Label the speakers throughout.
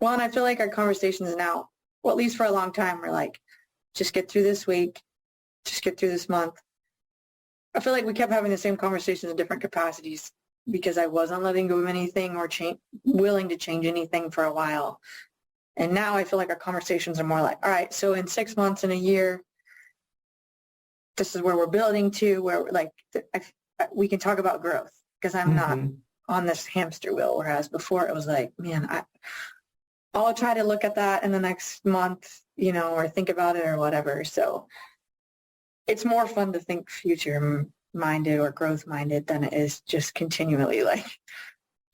Speaker 1: Well, and I feel like our conversations now, well, at least for a long time, we're like, just get through this week, just get through this month. I feel like we kept having the same conversations in different capacities because I wasn't letting go of anything or willing to change anything for a while. And now I feel like our conversations are more like, all right, so in 6 months, in a year, this is where we're building to, where like we can talk about growth because I'm not on this hamster wheel. Whereas before it was like, man, I'll try to look at that in the next month, or think about it or whatever. So it's more fun to think future minded or growth minded than it is just continually like,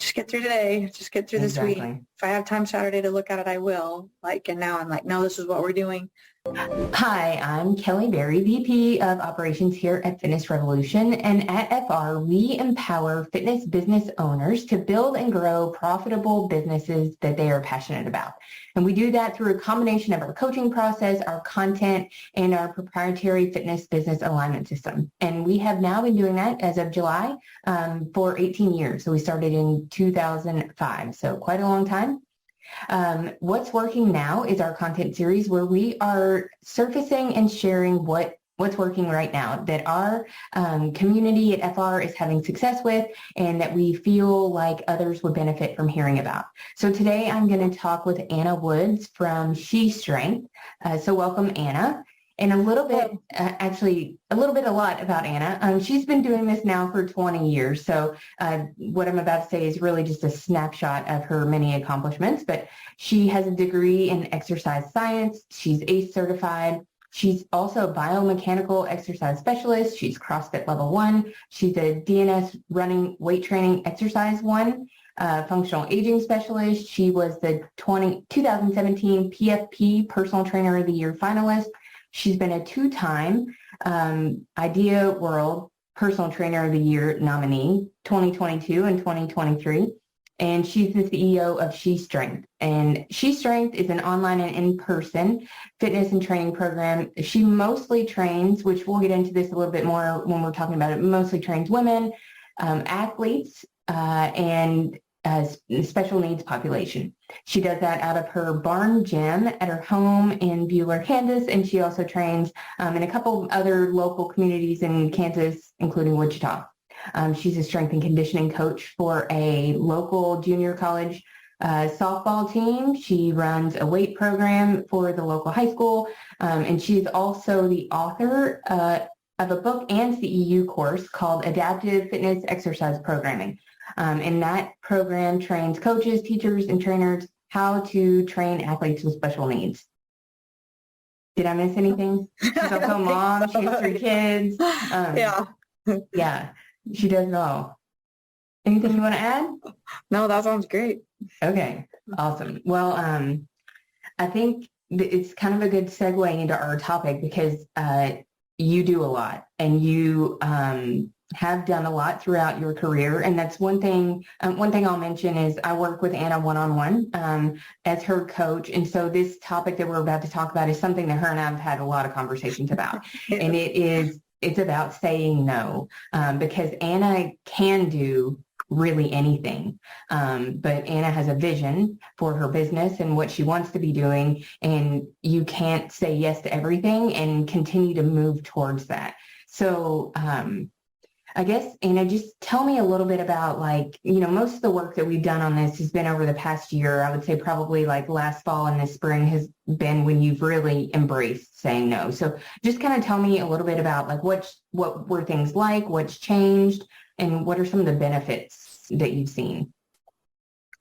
Speaker 1: just get through today, just get through this week. If I have time Saturday to look at it, I will. And now I'm like, no, this is what we're doing.
Speaker 2: Hi, I'm Kelly Berry, VP of Operations here at Fitness Revolution. And at FR, we empower fitness business owners to build and grow profitable businesses that they are passionate about. And we do that through a combination of our coaching process, our content, and our proprietary fitness business alignment system. And we have now been doing that as of July for 18 years. So we started in 2005, so quite a long time. What's working now is our content series where we are surfacing and sharing what's working right now that our community at FR is having success with and that we feel like others would benefit from hearing about. So today I'm going to talk with Anna Woods from sheSTRENGTH. So welcome, Anna. And a lot about Anna. She's been doing this now for 20 years. So what I'm about to say is really just a snapshot of her many accomplishments, but she has a degree in exercise science. She's ACE certified. She's also a biomechanical exercise specialist. She's CrossFit level 1. She's a DNS running weight training exercise 1. Functional aging specialist. She was the 2017 PFP Personal Trainer of the Year finalist. She's been a 2-time Idea World Personal Trainer of the Year nominee, 2022 and 2023. And she's the CEO of sheSTRENGTH. And sheSTRENGTH is an online and in-person fitness and training program. She mostly trains, which we'll get into this a little bit more when we're talking about it, mostly trains women, athletes, and special needs population. She does that out of her barn gym at her home in Buhler, Kansas, and she also trains in a couple of other local communities in Kansas, including Wichita. She's a strength and conditioning coach for a local junior college softball team. She runs a weight program for the local high school, and she's also the author of a book and CEU course called Adaptive Fitness Exercise Programming. And that program trains coaches, teachers, and trainers how to train athletes with special needs. Did I miss anything? She's also a mom. She has 3 kids. Yeah, she does it all. Anything you want to add?
Speaker 1: No, that sounds great.
Speaker 2: Okay, awesome. Well, I think it's kind of a good segue into our topic because you do a lot and you have done a lot throughout your career. And that's one thing I'll mention is I work with Anna one-on-one as her coach. And so this topic that we're about to talk about is something that her and I have had a lot of conversations about. And it's about saying no, because Anna can do really anything. But Anna has a vision for her business and what she wants to be doing. And you can't say yes to everything and continue to move towards that. So, I guess, Anna, just tell me a little bit about most of the work that we've done on this has been over the past year. I would say probably like last fall and this spring has been when you've really embraced saying no. So just kind of tell me a little bit about what were things like, what's changed, and what are some of the benefits that you've seen?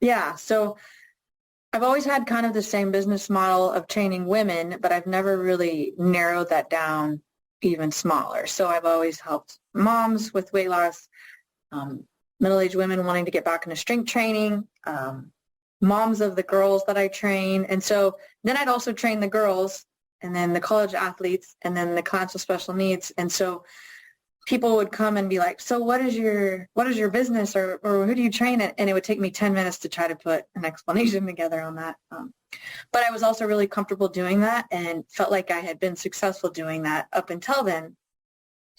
Speaker 1: Yeah. So I've always had kind of the same business model of training women, but I've never really narrowed that down even smaller. So I've always helped moms with weight loss, middle-aged women wanting to get back into strength training, moms of the girls that I train. And so then I'd also train the girls and then the college athletes and then the class with special needs. And so people would come and be like, so what is your business or who do you train? And it would take me 10 minutes to try to put an explanation together on that. But I was also really comfortable doing that and felt like I had been successful doing that up until then.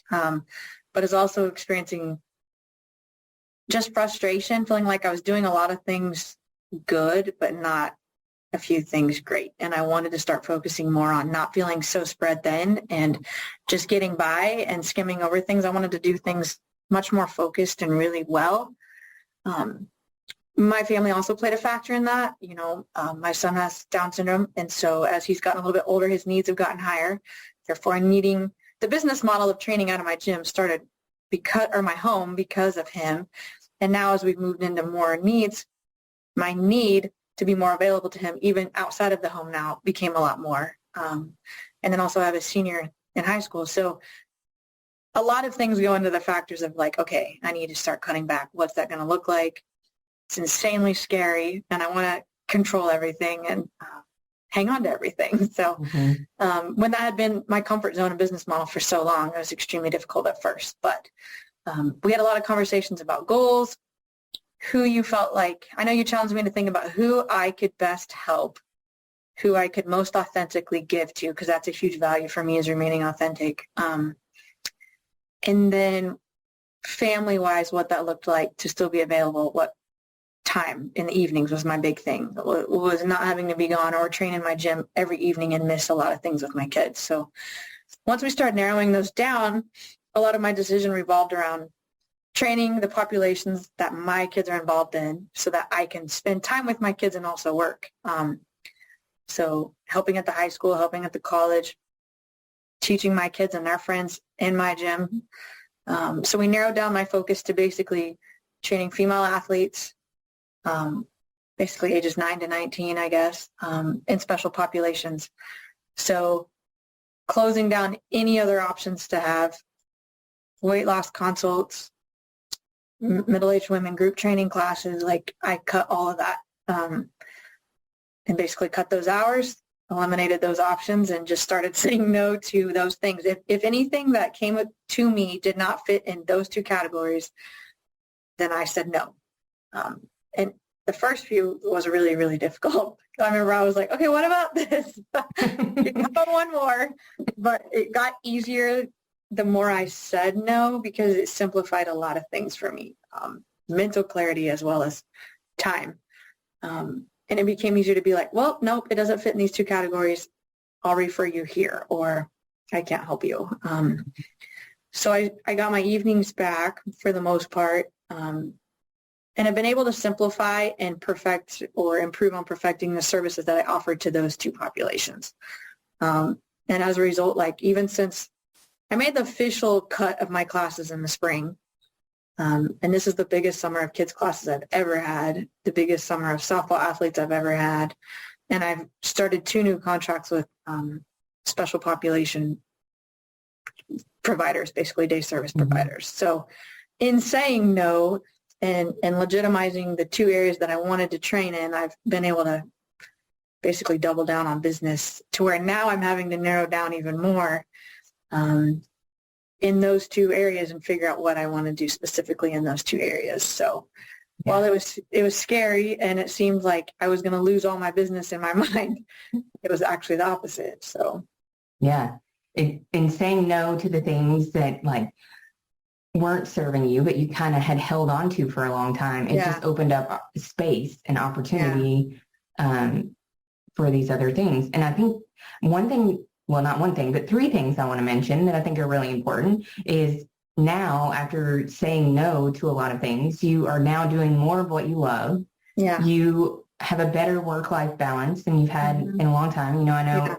Speaker 1: But is also experiencing just frustration, feeling like I was doing a lot of things good, but not a few things great. And I wanted to start focusing more on not feeling so spread thin and just getting by and skimming over things. I wanted to do things much more focused and really well. My family also played a factor in that. My son has Down syndrome, and so as he's gotten a little bit older, his needs have gotten higher. Therefore, I'm needing the business model of training out of my gym started my home because of him. And now as we've moved into more needs, my need to be more available to him, even outside of the home now, became a lot more. And then also I have a senior in high school. So a lot of things go into the factors of like, okay, I need to start cutting back. What's that going to look like? It's insanely scary, and I want to control everything and hang on to everything. So when that had been my comfort zone and business model for so long, it was extremely difficult at first. But we had a lot of conversations about goals, who you felt like, I know you challenged me to think about who I could best help, who I could most authentically give to, because that's a huge value for me, is remaining authentic. And then family-wise, what that looked like to still be available, what time in the evenings was my big thing. It was not having to be gone or train in my gym every evening and miss a lot of things with my kids. So once we started narrowing those down, a lot of my decision revolved around training the populations that my kids are involved in so that I can spend time with my kids and also work. So helping at the high school, helping at the college, teaching my kids and their friends in my gym. So we narrowed down my focus to basically training female athletes, basically ages 9 to 19, I guess, in special populations. So closing down any other options to have weight loss consults, middle-aged women group training classes, like I cut all of that and basically cut those hours, eliminated those options, and just started saying no to those things. If anything that came to me did not fit in those two categories, then I said no. And the first few was really, really difficult. I remember I was like, okay, what about this? How about one more? But it got easier the more I said no, because it simplified a lot of things for me, mental clarity as well as time. And it became easier to be like, well, nope, it doesn't fit in these two categories. I'll refer you here, or I can't help you. So I got my evenings back for the most part. And I've been able to simplify and perfect or improve on perfecting the services that I offered to those two populations. And as a result, like even since I made the official cut of my classes in the spring, and this is the biggest summer of kids classes I've ever had, the biggest summer of softball athletes I've ever had. And I've started 2 new contracts with special population providers, basically day service providers. So in saying no and legitimizing the 2 areas that I wanted to train in, I've been able to basically double down on business to where now I'm having to narrow down even more in those 2 areas and figure out what I want to do specifically in those 2 areas. So while it was scary and it seemed like I was going to lose all my business in my mind, it was actually the opposite. So
Speaker 2: in saying no to the things that like weren't serving you, but you kind of had held on to for a long time, it just opened up space and opportunity for these other things. And I think one thing, well, not one thing, but 3 things I want to mention that I think are really important is now, after saying no to a lot of things, you are now doing more of what you love. Yeah. You have a better work-life balance than you've had in a long time. I know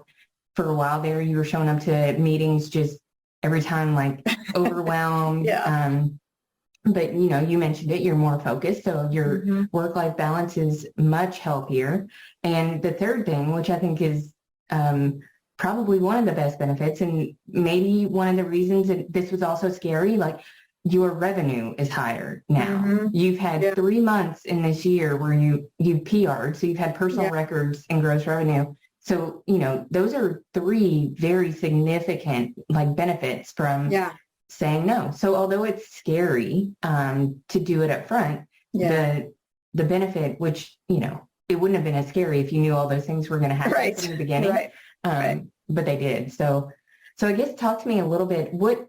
Speaker 2: for a while there, you were showing up to meetings just every time, like overwhelmed. But, you mentioned it, you're more focused. So your work-life balance is much healthier. And the third thing, which I think is probably one of the best benefits, and maybe one of the reasons that this was also scary, like your revenue is higher now. You've had 3 months in this year where you PR'd, so you've had personal records and gross revenue. So, those are 3 very significant like benefits from saying no. So although it's scary to do it up front, the benefit, which, it wouldn't have been as scary if you knew all those things were going to happen from the beginning. But they did. So I guess talk to me a little bit. What,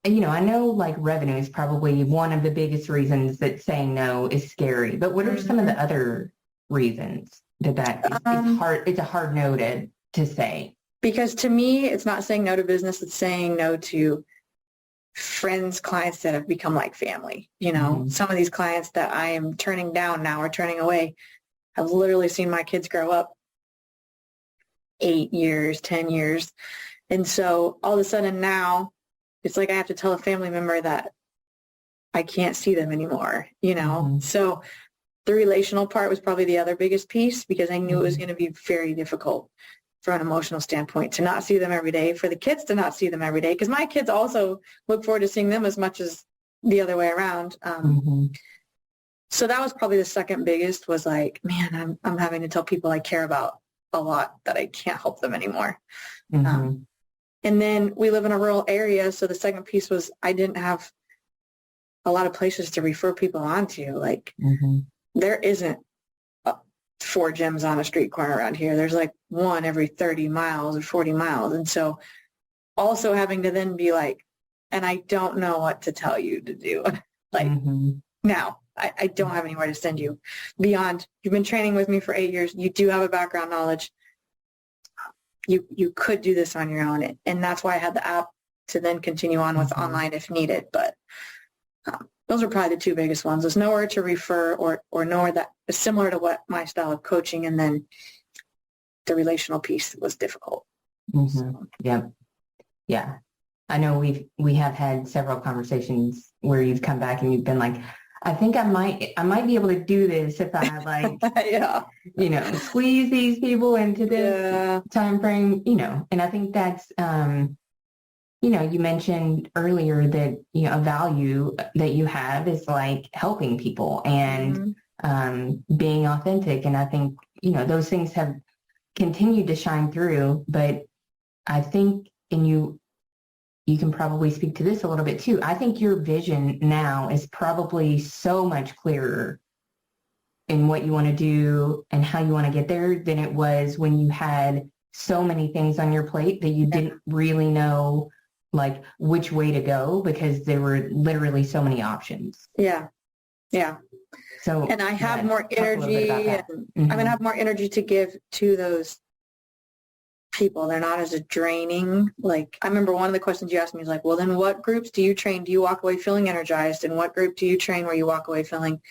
Speaker 2: I know like revenue is probably one of the biggest reasons that saying no is scary, but what are some of the other reasons It's a hard no to say.
Speaker 1: Because to me, it's not saying no to business. It's saying no to friends, clients that have become like family. Some of these clients that I am turning down now or turning away, I've literally seen my kids grow up 8 years, 10 years. And so all of a sudden now it's like I have to tell a family member that I can't see them anymore, So the relational part was probably the other biggest piece, because I knew it was going to be very difficult from an emotional standpoint to not see them every day, for the kids to not see them every day, because my kids also look forward to seeing them as much as the other way around. So that was probably the second biggest, was like, man, I'm having to tell people I care about a lot that I can't help them anymore. And then we live in a rural area, so the second piece was I didn't have a lot of places to refer people onto. Like, there isn't 4 gyms on a street corner around here. There's like one every 30 miles or 40 miles. And so also having to then be like, and I don't know what to tell you to do. Like, now I don't have anywhere to send you beyond, you've been training with me for 8 years. You do have a background knowledge. You could do this on your own. And that's why I had the app to then continue on with online if needed. But those are probably the 2 biggest ones. There's nowhere to refer or nowhere that is similar to what my style of coaching, and then the relational piece was difficult. So.
Speaker 2: Yeah. I know we have had several conversations where you've come back and you've been like, I think I might be able to do this if I squeeze these people into this time frame, and I think that's, you mentioned earlier that, a value that you have is like helping people and being authentic. And I think, those things have continued to shine through, but I think, and you can probably speak to this a little bit too, I think your vision now is probably so much clearer in what you want to do and how you want to get there than it was when you had so many things on your plate that you didn't really know like which way to go, because there were literally so many options.
Speaker 1: Yeah. So, and I have more energy, and I'm going to have more energy to give to those people. They're not as draining. Like, I remember one of the questions you asked me was like, well, then what groups do you train? Do you walk away feeling energized? And what group do you train where you walk away feeling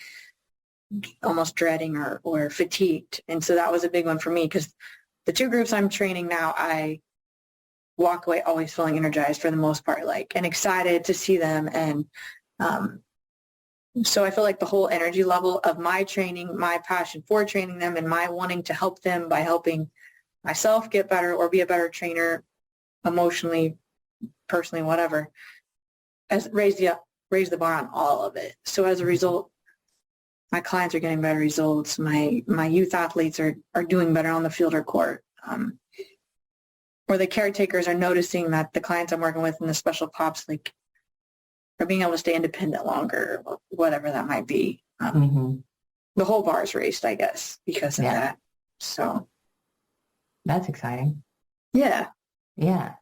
Speaker 1: almost dreading or fatigued? And so that was a big one for me, because the 2 groups I'm training now, I walk away always feeling energized for the most part, like, and excited to see them. And so I feel like the whole energy level of my training, my passion for training them, and my wanting to help them by helping myself get better or be a better trainer emotionally, personally, whatever, as raise the bar on all of it. So as a result, my clients are getting better results. My youth athletes are doing better on the field or court. Or the caretakers are noticing that the clients I'm working with in the special pops, like, are being able to stay independent longer, or whatever that might be. The whole bar is raised, I guess, because of that. So
Speaker 2: that's exciting.
Speaker 1: Yeah.
Speaker 2: Yeah.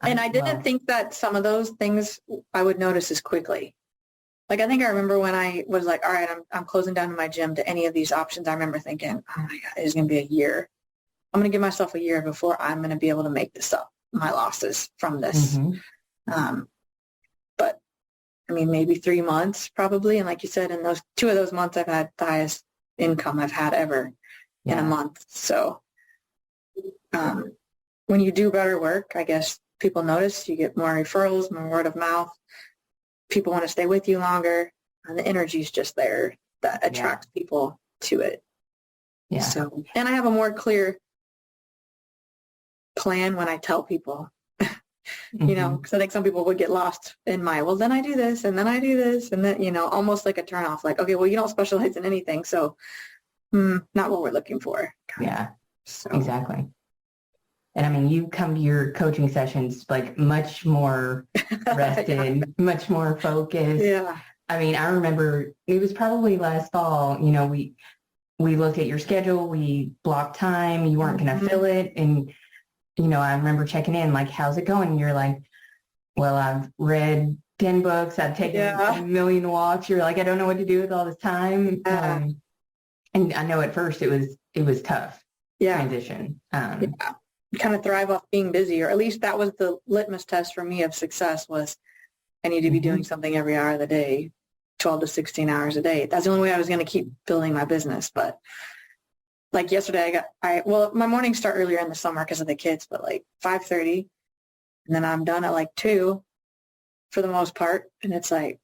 Speaker 1: And I didn't think that some of those things I would notice as quickly. Like, I think I remember when I was like, all right, I'm closing down my gym to any of these options. I remember thinking, oh my God, it's going to be a year. I'm going to give myself a year before I'm going to be able to make this up, my losses from this. But I mean, maybe 3 months probably. And like you said, in those 2 of those months, I've had the highest income I've had ever in a month. So when you do better work, I guess people notice. You get more referrals, more word of mouth. People want to stay with you longer. And the energy is just there that attracts people to it. Yeah. So, and I have a more clear plan when I tell people, because I think some people would get lost in well, then I do this, and then I do this, and then, almost like a turnoff, like, okay, well, you don't specialize in anything, so not what we're looking for.
Speaker 2: Yeah, so. Exactly. And I mean, you come to your coaching sessions like much more rested, much more focused. Yeah. I mean, I remember it was probably last fall, we looked at your schedule, we blocked time, you weren't going to fill it. And, I remember checking in, like, how's it going? And you're like, well, I've read 10 books, I've taken a million walks. You're like, I don't know what to do with all this time. And I know at first it was tough
Speaker 1: Yeah.
Speaker 2: transition.
Speaker 1: Yeah. Kind of thrive off being busy, or at least that was the litmus test for me of success was I need to be doing something every hour of the day, 12 to 16 hours a day. That's the only way I was going to keep building my business. But like yesterday, my mornings start earlier in the summer because of the kids, but like 5:30, and then I'm done at like 2 for the most part. And it's like,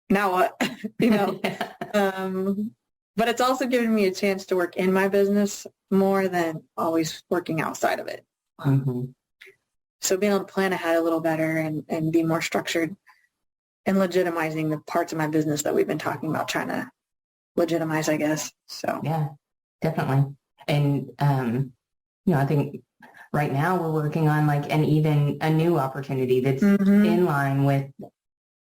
Speaker 1: now what? you know? But it's also given me a chance to work in my business more than always working outside of it. So being able to plan ahead a little better and be more structured and legitimizing the parts of my business that we've been talking about, trying to legitimize, I guess. So
Speaker 2: yeah, definitely. And, I think right now we're working on like a new opportunity that's in line with,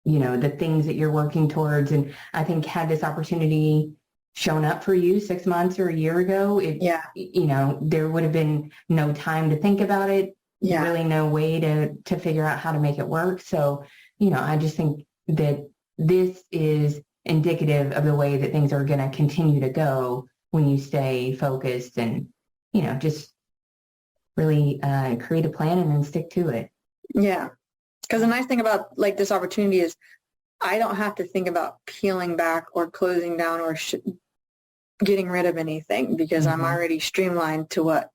Speaker 2: the things that you're working towards. And I think had this opportunity shown up for you 6 months or a year ago, there would have been no time to think about it.
Speaker 1: Yeah.
Speaker 2: Really no way to figure out how to make it work. So, I just think that this is indicative of the way that things are going to continue to go when you stay focused and, just really create a plan and then stick to it.
Speaker 1: Yeah. Because the nice thing about like this opportunity is I don't have to think about peeling back or closing down or getting rid of anything because I'm already streamlined to what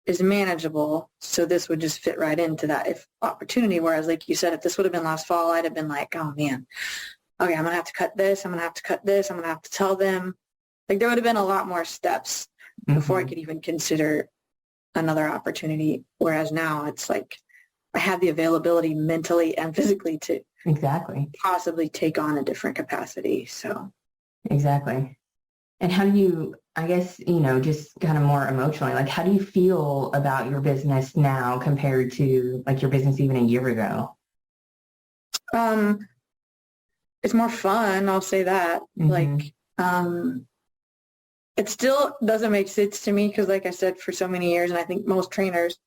Speaker 1: is manageable. So this would just fit right into that opportunity. Whereas like you said, if this would have been last fall, I'd have been like, oh man, okay, I'm going to have to cut this. I'm going to have to cut this. I'm going to have to tell them. Like there would have been a lot more steps before I could even consider another opportunity. Whereas now it's like I have the availability mentally and physically to possibly take on a different capacity. So
Speaker 2: exactly. And how do you, I guess, just kind of more emotionally, like how do you feel about your business now compared to like your business even a year ago?
Speaker 1: It's more fun. I'll say that. Like, it still doesn't make sense to me because like I said, for so many years, and I think most trainers,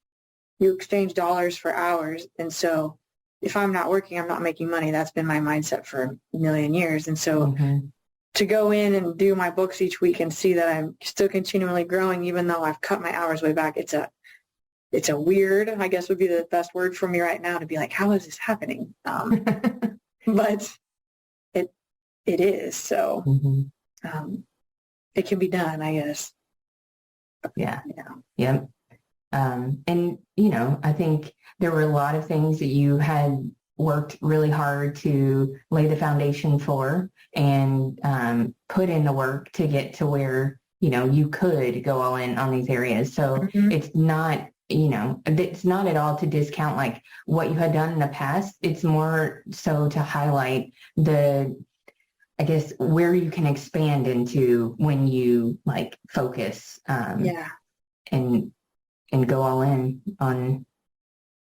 Speaker 1: you exchange dollars for hours. And so if I'm not working, I'm not making money. That's been my mindset for a million years. And so to go in and do my books each week and see that I'm still continually growing, even though I've cut my hours way back, it's a weird, I guess would be the best word for me right now to be like, how is this happening? But it is. So it can be done, I guess.
Speaker 2: Yeah. And, I think there were a lot of things that you had worked really hard to lay the foundation for and put in the work to get to where, you could go all in on these areas. So it's not, it's not at all to discount like what you had done in the past. It's more so to highlight I guess, where you can expand into when you like focus and go all in on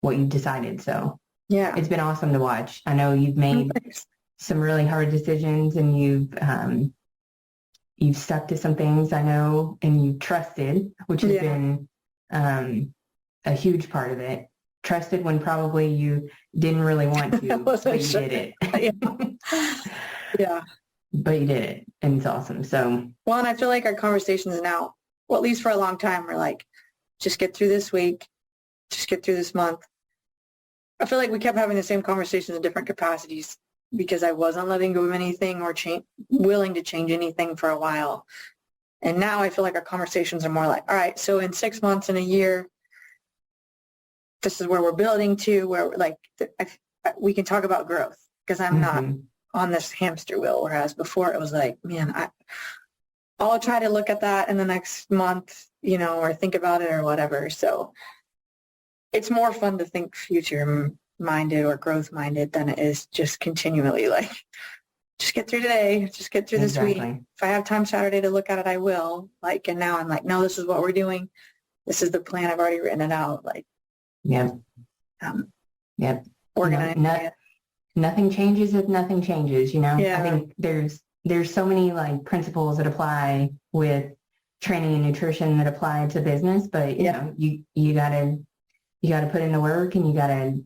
Speaker 2: what you've decided. So it's been awesome to watch. I know you've made some really hard decisions and you've stuck to some things, I know, and you've trusted, which has been a huge part of it. Trusted when probably you didn't really want to, but you did it.
Speaker 1: Yeah.
Speaker 2: But you did it, and it's awesome. So,
Speaker 1: well, and I feel like our conversations now, well, at least for a long time, we're like, just get through this week, just get through this month. I feel like we kept having the same conversations in different capacities because I wasn't letting go of anything or willing to change anything for a while. And now I feel like our conversations are more like, all right, so in 6 months, in a year, this is where we're building to, where like we can talk about growth because I'm not on this hamster wheel, whereas before it was like, man, I'll try to look at that in the next month, or think about it or whatever. So it's more fun to think future minded or growth minded than it is just continually like, just get through today, just get through this week. If I have time Saturday to look at it, I will. Like, and now I'm like, no, this is what we're doing. This is the plan. I've already written it out. Like, organized.
Speaker 2: Nothing changes if nothing changes, I think there's so many like principles that apply with training and nutrition that apply to business, but you gotta put in the work and you gotta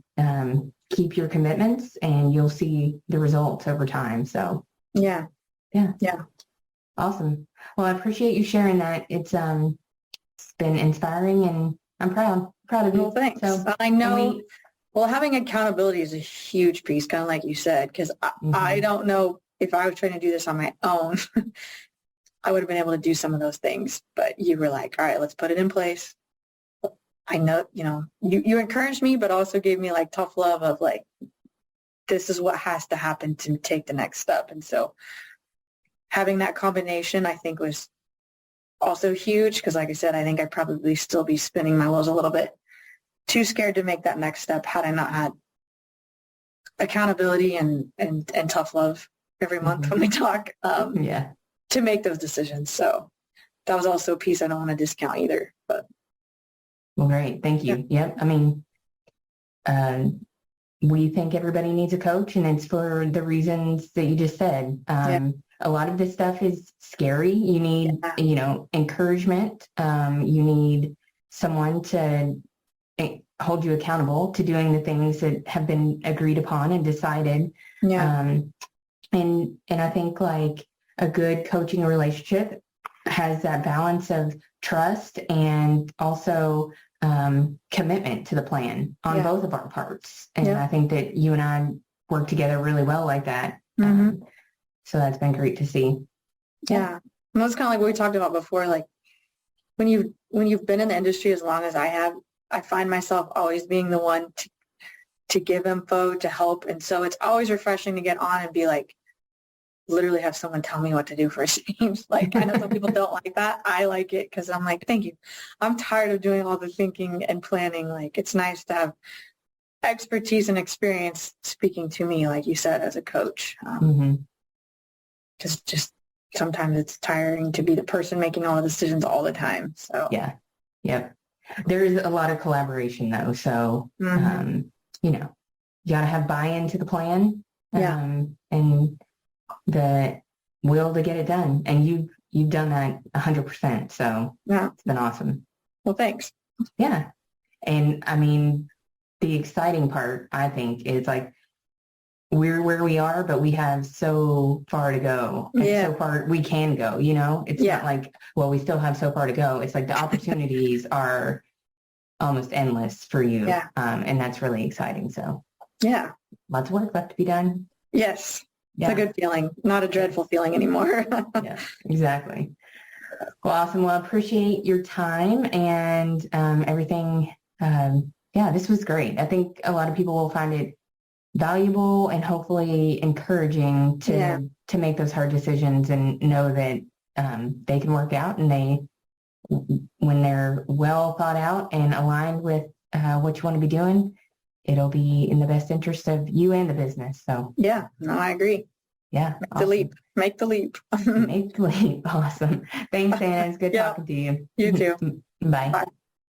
Speaker 2: keep your commitments and you'll see the results over time. So Awesome. Well, I appreciate you sharing that. It's been inspiring, and I'm proud of you.
Speaker 1: Well, thanks.
Speaker 2: So,
Speaker 1: I know, well, having accountability is a huge piece, kind of like you said, because I don't know if I was trying to do this on my own, I would have been able to do some of those things. But you were like, all right, let's put it in place. I know, you encouraged me, but also gave me like tough love of like, this is what has to happen to take the next step. And so having that combination, I think, was also huge because, like I said, I think I'd probably still be spinning my wheels a little bit. Too scared to make that next step had I not had accountability and tough love every month when we talk to make those decisions. So that was also a piece I don't want to discount either. But
Speaker 2: well, great. Thank you. Yep. I mean, we think everybody needs a coach, and it's for the reasons that you just said. A lot of this stuff is scary. You need, encouragement. You need someone to hold you accountable to doing the things that have been agreed upon and decided. And I think like a good coaching relationship has that balance of trust and also commitment to the plan on both of our parts. And I think that you and I work together really well like that. So that's been great to see.
Speaker 1: Yeah. And that's kind of like what we talked about before. Like when you've been in the industry as long as I have, I find myself always being the one to give info, to help. And so it's always refreshing to get on and be like, literally have someone tell me what to do for a change. Like, I know some people don't like that. I like it because I'm like, thank you. I'm tired of doing all the thinking and planning. Like, it's nice to have expertise and experience speaking to me, like you said, as a coach. Just sometimes it's tiring to be the person making all the decisions all the time. So
Speaker 2: there is a lot of collaboration though. So, you got to have buy-in to the plan and the will to get it done. And you've done that 100%. So it's been awesome.
Speaker 1: Well, thanks.
Speaker 2: Yeah. And I mean, the exciting part, I think, is like, we're where we are, but we have so far to go. And so far we can go, it's not like, well, we still have so far to go. It's like the opportunities are almost endless for you. And that's really exciting. So lots of work left to be done.
Speaker 1: Yes. It's a good feeling, not a dreadful feeling anymore.
Speaker 2: Exactly. Well, awesome. Well, I appreciate your time and everything. This was great. I think a lot of people will find it valuable and hopefully encouraging to make those hard decisions and know that they can work out, and when they're well thought out and aligned with what you want to be doing, it'll be in the best interest of you and the business. So
Speaker 1: I agree.
Speaker 2: Make
Speaker 1: the leap. Make the leap.
Speaker 2: Make the leap. Awesome. Thanks, Anna. It's good talking to you.
Speaker 1: You too.
Speaker 2: Bye.
Speaker 1: Bye.